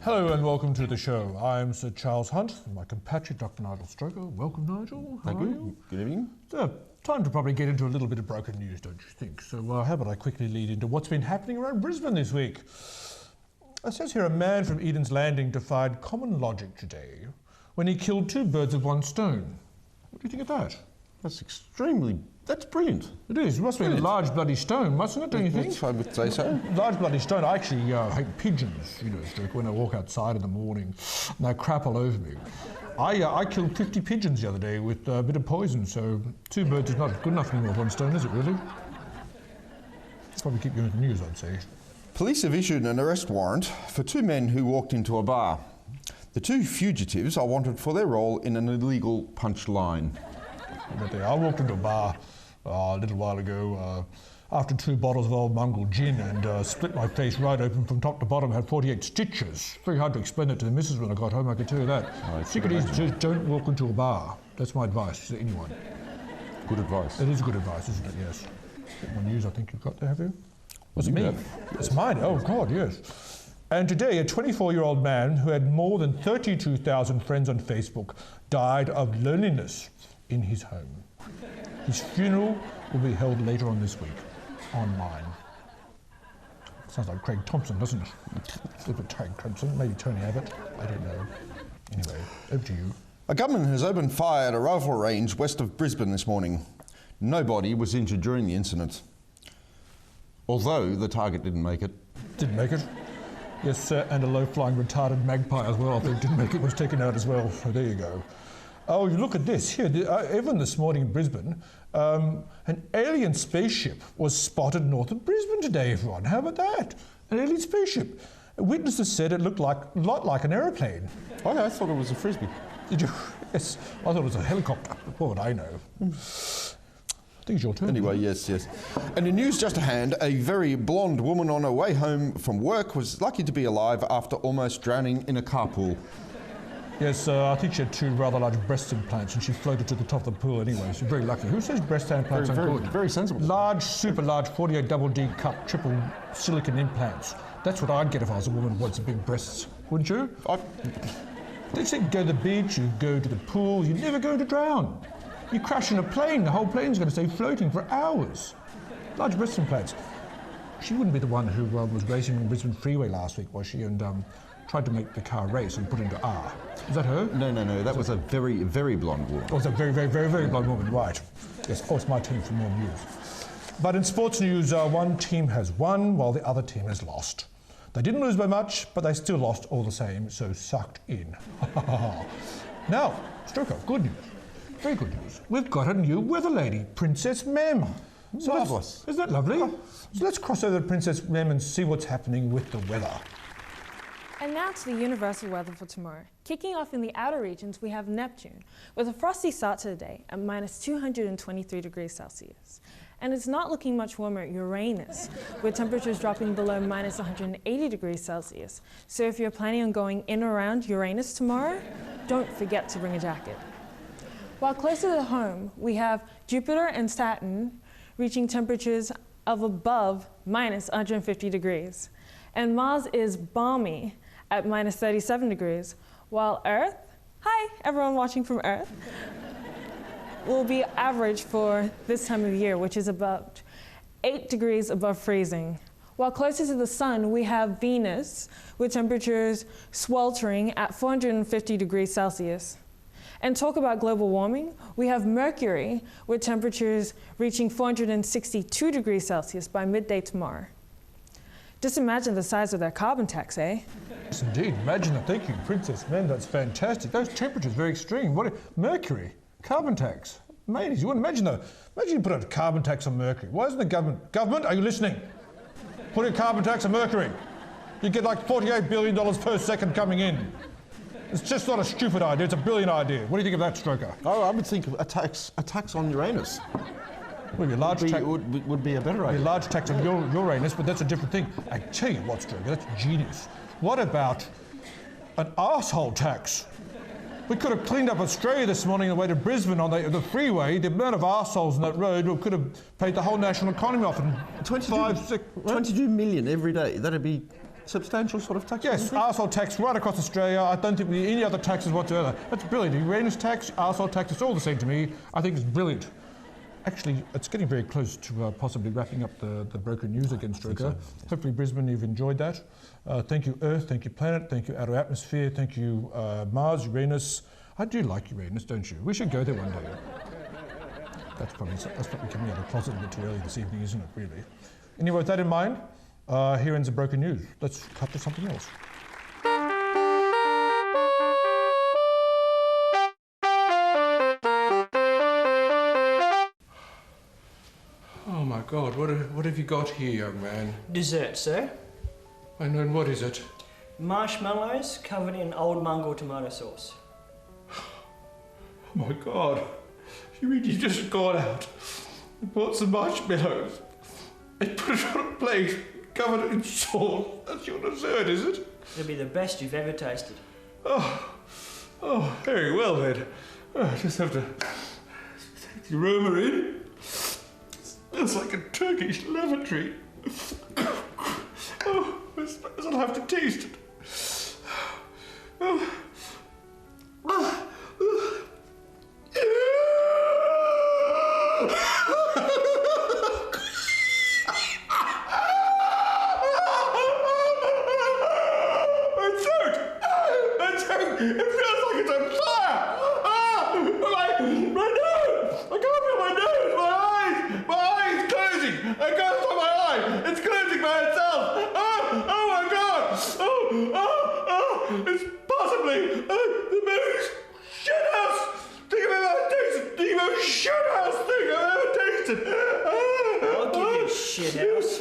Hello and welcome to the show. I'm Sir Charles Hunt and my compatriot Dr. Nigel Stroker. Welcome, Nigel. Thank you. Good evening. So, time to probably get into a little bit of broken news, don't you think? So how about I quickly lead into what's been happening around Brisbane this week. It says here a man from Eden's Landing defied common logic today when he killed two birds with one stone. What do you think of that? That's brilliant. It is. It must be a large bloody stone, mustn't it, don't you think? I would say so. Large bloody stone. I actually hate pigeons, you know, Stroke, when I walk outside in the morning and they crap all over me. I killed 50 pigeons the other day with a bit of poison, so two birds is not good enough anymore with one stone, is it really? Probably keep you in the news, I'd say. Police have issued an arrest warrant for two men who walked into a bar. The two fugitives are wanted for their role in an illegal punch line. I walked into a bar a little while ago after 2 bottles of old Mongol gin and split my face right open from top to bottom, had 48 stitches. Very hard to explain that to the missus when I got home, I can tell you that. Secret is just don't walk into a bar. That's my advice to anyone. Good advice. It is good advice, isn't it? Yes. Bit more news I think you've got there, have you? What's it me? Have. It's mine. Oh, God, yes. And today, a 24-year-old man who had more than 32,000 friends on Facebook died of loneliness in his home. His funeral will be held later on this week, online. Sounds like Craig Thompson, doesn't it? A bit Craig Thompson, maybe Tony Abbott, I don't know. Anyway, over to you. A gunman has opened fire at a rifle range west of Brisbane this morning. Nobody was injured during the incident, although the target didn't make it. Didn't make it? Yes, and a low-flying retarded magpie as well, I think, didn't make it, was taken out as well. So there you go. Oh, you look at this. Here, even this morning in Brisbane, an alien spaceship was spotted north of Brisbane today, everyone. How about that? An alien spaceship. Witnesses said it looked like a lot like an aeroplane. Oh, I thought it was a frisbee. Did you? Yes, I thought it was a helicopter. What would I know? I think it's your turn. Anyway, yes. And in news just at hand, a very blonde woman on her way home from work was lucky to be alive after almost drowning in a carpool. Yes, I think she had 2 rather large breast implants and she floated to the top of the pool anyway. She's very lucky. Who says breast implants aren't good? Very sensible. Large, super large, 48 double D cup, triple silicon implants. That's what I'd get if I was a woman who wants big breasts, wouldn't you? They say go to the beach, you go to the pool, you're never going to drown. You crash in a plane, the whole plane's going to stay floating for hours. Large breast implants. She wouldn't be the one who was racing on Brisbane Freeway last week, was she? And tried to make the car race and put into R. Is that her? No. That was a very, very blonde woman. Oh, it's a very, very, very, very blonde woman, right. Yes, it's my turn for more news. But in sports news, one team has won while the other team has lost. They didn't lose by much, but they still lost all the same, so sucked in. Now, Stroker, good news. Very good news. We've got a new weather lady, Princess Mem. So marvellous. Isn't that lovely? So let's cross over to Princess Mem and see what's happening with the weather. And now to the universal weather for tomorrow. Kicking off in the outer regions, we have Neptune, with a frosty start to the day at minus 223 degrees Celsius. And it's not looking much warmer at Uranus, with temperatures dropping below minus 180 degrees Celsius. So if you're planning on going in or around Uranus tomorrow, don't forget to bring a jacket. While closer to home, we have Jupiter and Saturn reaching temperatures of above minus 150 degrees. And Mars is balmy at minus 37 degrees, while Earth, hi everyone watching from Earth, will be average for this time of year, which is about 8 degrees above freezing. While closer to the sun, we have Venus with temperatures sweltering at 450 degrees Celsius. And talk about global warming, we have Mercury with temperatures reaching 462 degrees Celsius by midday tomorrow. Just imagine the size of that carbon tax, eh? Yes, indeed. Imagine that. Thank you, Princess Mem. That's fantastic. Those temperatures are very extreme. Mercury, carbon tax. Ladies, you wouldn't imagine though. Imagine you put a carbon tax on Mercury. Why isn't the government, are you listening? Put a carbon tax on Mercury. You get like $48 billion per second coming in. It's just not a stupid idea, it's a brilliant idea. What do you think of that, Stroker? Oh, I would think of a tax on Uranus. Well, a large tax would be a better idea. A large tax on Uranus, but that's a different thing. I tell you what, Stroker, that's genius. What about An arsehole tax. We could have cleaned up Australia this morning on the way to Brisbane on the freeway. The amount of arseholes on that road, we could have paid the whole national economy off in 22 million every day. That'd be substantial sort of tax. Yes, arsehole tax right across Australia. I don't think we need any other taxes whatsoever. That's brilliant. Uranus tax, arsehole tax, it's all the same to me. I think it's brilliant. Actually, it's getting very close to possibly wrapping up the broken news again, Stroker. So. Hopefully, Brisbane, you've enjoyed that. Thank you, Earth. Thank you, planet. Thank you, outer atmosphere. Thank you, Mars, Uranus. I do like Uranus, don't you? We should go there one day. That's probably coming out of the closet a bit too early this evening, isn't it, really? Anyway, with that in mind, here ends the broken news. Let's cut to something else. Oh my God, what have you got here, young man? Dessert, sir. I know, and what is it? Marshmallows covered in old Mongol tomato sauce. Oh my God, you mean you just gone out and bought some marshmallows and put it on a plate covered in sauce? That's your dessert, is it? It'll be the best you've ever tasted. Oh, very well then. I just have to take the aroma in. It's like a Turkish lavatory. Oh, I'll have to taste it. Oh. It feels like it's on fire! My nose! I can't feel my nose! My eyes closing! I can't stop my eye! It's closing by itself! Oh my God! It's possibly the most shithouse thing I've ever tasted! The most shithouse thing I've ever tasted! I'll give you a shithouse.